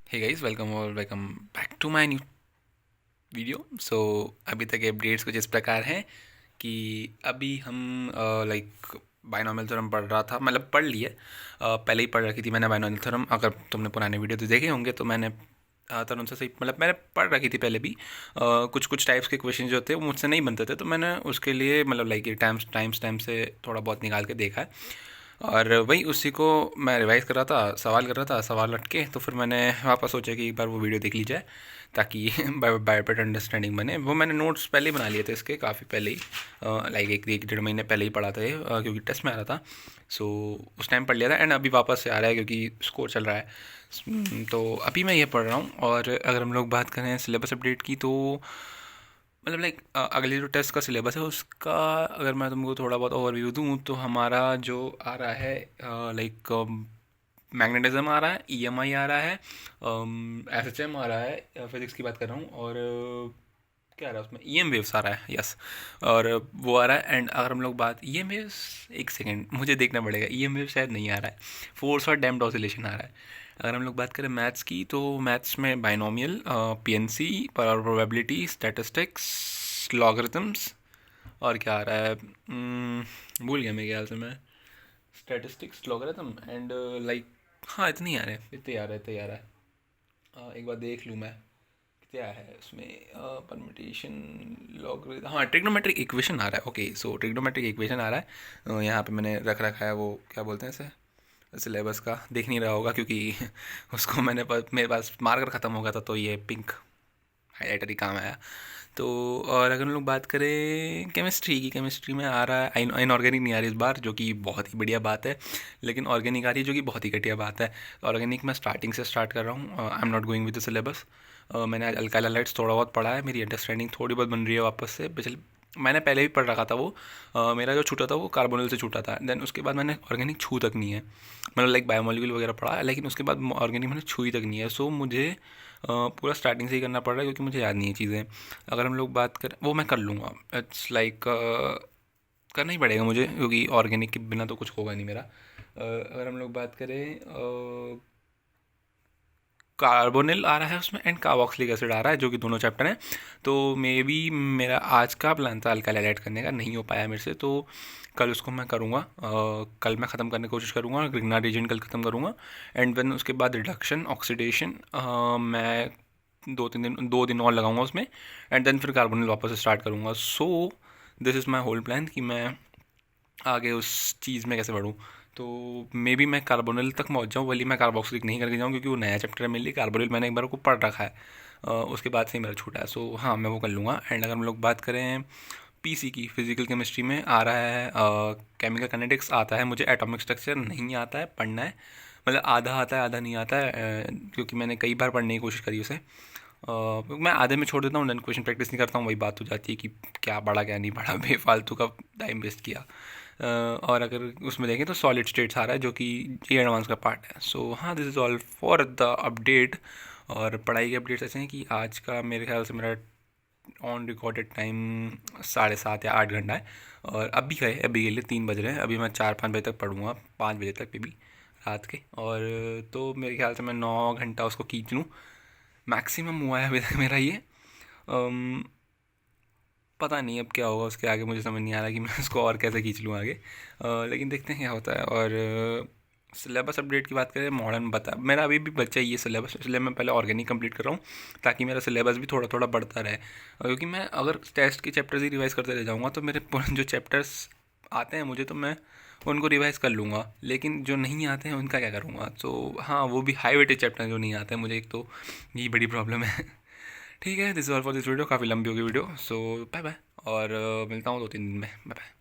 हे guys, welcome और welcome back to my new video. So अभी तक अपडेट्स कुछ इस प्रकार हैं कि अभी हम लाइक बाइनोमियल थ्योरम पढ़ रहा था, मतलब पढ़ लिए। पहले ही पढ़ रखी थी मैंने बाइनोमियल थ्योरम। अगर तुमने पुराने वीडियो तो देखे होंगे तो मैंने तरुण से सही, मतलब मैंने पढ़ रखी थी पहले भी। कुछ कुछ टाइप्स के क्वेश्चन जो थे वो मुझसे नहीं बनते थे, तो मैंने उसके लिए मतलब लाइक टाइम से थोड़ा बहुत निकाल के देखा है। और वही उसी को मैं रिवाइज कर रहा था, सवाल कर रहा था, सवाल अटके तो फिर मैंने वापस सोचा कि एक बार वो वीडियो देख ली जाए ताकि बेटर अंडरस्टैंडिंग बने। वो मैंने नोट्स पहले ही बना लिए थे इसके, काफ़ी पहले ही, लाइक एक डेढ़ महीने पहले ही पढ़ा था ये, क्योंकि टेस्ट में आ रहा था। सो उस टाइम पढ़ लिया था एंड अभी वापस से आ रहा है क्योंकि स्कोर चल रहा है। तो अभी मैं ये पढ़ रहा हूँ। और अगर हम लोग बात करें सिलेबस अपडेट की, तो मतलब लाइक अगले जो टेस्ट का सिलेबस है उसका अगर मैं तुमको थोड़ा बहुत ओवरव्यू दूँ तो हमारा जो आ रहा है, लाइक मैग्नेटिज्म आ रहा है, ईएमआई आ रहा है, एसएचएम आ रहा है, फिजिक्स की बात कर रहा हूँ। और क्या आ रहा है उसमें, ईएम वेव्स आ रहा है, यस। और वो आ रहा है। एंड अगर हम लोग बात ईएम वेव्स, एक सेकेंड मुझे देखना पड़ेगा, ईएम वेव शायद नहीं आ रहा है, फोर्स और डैम्प्ड ऑसिलेशन आ रहा है। अगर हम लोग बात करें मैथ्स की, तो मैथ्स में binomial, PNC, probability, statistics, logarithms, और क्या आ रहा है, भूल गया मेरे ख्याल से मैं। स्टैटिस्टिक्स, लॉगरिथम एंड लाइक, हाँ इतने ही आ रहे हैं, इतने ही आ रहा है, इतने ही आ रहा है। एक बार देख लूँ मैं क्या है उसमें। परमिटेशन, लॉगरिथम, हाँ ट्रिग्नोमेट्रिक इक्वेशन आ रहा है। ओके, सो ट्रिग्नोमेट्रिक इक्वेशन आ रहा है। यहाँ पे मैंने रख रखा है, वो क्या बोलते हैं इसे, सिलेबस का देख नहीं रहा होगा क्योंकि उसको मेरे पास मार्कर ख़त्म हो गया था, तो ये पिंक हाईलाइटर ही काम आया। तो और अगर हम लोग बात करें केमिस्ट्री की, केमिस्ट्री में आ रहा है इनऑर्गेनिक नहीं आ रही इस बार, जो कि बहुत ही बढ़िया बात है। लेकिन ऑर्गेनिक आ रही है, जो कि बहुत ही घटिया बात है। ऑर्गेनिक मैं स्टार्टिंग से स्टार्ट कर रहा हूँ, I am not going with the syllabus. मैंने आज अल्काइल हैलाइड्स थोड़ा बहुत पढ़ा है, मेरी अंडरस्टैंडिंग थोड़ी बहुत बन रही है वापस से। पिछले मैंने पहले भी पढ़ रखा था वो। मेरा जो छूटा था वो कार्बोनिल से छूटा था, देन उसके बाद मैंने ऑर्गेनिक छू तक नहीं है, मतलब लाइक बायोमोलिक्यूल वगैरह पढ़ा है, लेकिन उसके बाद ऑर्गेनिक मैंने छुई तक नहीं है। सो मुझे पूरा स्टार्टिंग से ही करना पड़ रहा है क्योंकि मुझे याद नहीं है चीज़ें। अगर हम लोग बात करें, वो मैं कर लूँगा, इट्स लाइक करना ही पड़ेगा मुझे क्योंकि ऑर्गेनिक के बिना तो कुछ होगा नहीं मेरा। अगर हम लोग बात करें, कार्बोनिल आ रहा है उसमें एंड कार्बोक्सिलिक एसिड आ रहा है, जो कि दोनों चैप्टर हैं। तो मे बी मेरा आज का प्लान था अल्काइल हैलाइड करने का, नहीं हो पाया मेरे से, तो कल उसको मैं करूँगा। कल मैं ख़त्म करने की कोशिश करूँगा, ग्रिग्नार्ड रीजन कल ख़त्म करूँगा। एंड देन उसके बाद रिडक्शन, ऑक्सीडेशन, मैं 2 दिन और लगाऊंगा उसमें। एंड देन फिर कार्बोनिल वापस स्टार्ट करूँगा। So this is my whole plan कि मैं आगे उस चीज़ में कैसे बढ़ूँ। तो मे बी मैं कार्बोनिल तक पहुँच जाऊँ, वही मैं कार्बोक्सिलिक नहीं करके जाऊँ क्योंकि वो नया चैप्टर है मेरे लिए। कार्बोनिल मैंने एक बार को पढ़ रखा है, उसके बाद से ही मेरा छूटा है। सो हाँ, मैं वो कर लूँगा। एंड अगर हम लोग बात करें पीसी की, फिजिकल केमिस्ट्री में आ रहा है केमिकल काइनेटिक्स आता है मुझे, एटॉमिक स्ट्रक्चर नहीं आता है, पढ़ना है। मतलब आधा आता है आधा नहीं आता है, क्योंकि मैंने कई बार पढ़ने की कोशिश करी उसे। मैं आधे में छोड़ देता हूँ, देन क्वेश्चन प्रैक्टिस नहीं करता हूँ, वही बात हो जाती है कि क्या पढ़ा क्या नहीं पढ़ा, बेफालतू का टाइम वेस्ट किया। और अगर उसमें देखें तो सॉलिड स्टेट्स आ रहा है, जो कि ये एडवांस का पार्ट है। सो हाँ, this is all for the update. और पढ़ाई के अपडेट्स ऐसे हैं कि आज का मेरे ख्याल से मेरा ऑन रिकॉर्डेड टाइम 7.5 या 8 घंटा है। और अभी के लिए 3 बज रहे हैं, अभी मैं 4-5 बजे तक पढ़ूँगा, 5 बजे तक भी रात के। और तो मेरे ख्याल से मैं 9 घंटा उसको खींच लूँ, मैक्सिमम हुआ है अभी तक मेरा ये। अम, पता नहीं अब क्या होगा उसके आगे, मुझे समझ नहीं आ रहा कि मैं उसको और कैसे खींच लूँ आगे। लेकिन देखते हैं क्या होता है। और सिलेबस अपडेट की बात करें, मॉडर्न बता मेरा अभी भी बच्चा ही है सिलेबस, इसलिए मैं पहले ऑर्गेनिक कंप्लीट कर रहा हूँ ताकि मेरा सिलेबस भी थोड़ा थोड़ा बढ़ता रहे। क्योंकि मैं अगर टेस्ट के चैप्टर्स ही रिवाइज करते रह जाऊँगा तो मेरे जो चैप्टर्स आते हैं मुझे, तो मैं उनको रिवाइज कर लूँगा, लेकिन जो नहीं आते हैं उनका क्या करूँगा। तो हाँ, वो भी हाई वेटेज चैप्टर जो नहीं आते हैं मुझे, एक तो यही बड़ी प्रॉब्लम है। ठीक है, this is all for this video, काफ़ी लंबी होगी वीडियो। सो बाय बाय, और मिलता हूँ 2-3 दिन में। Bye bye.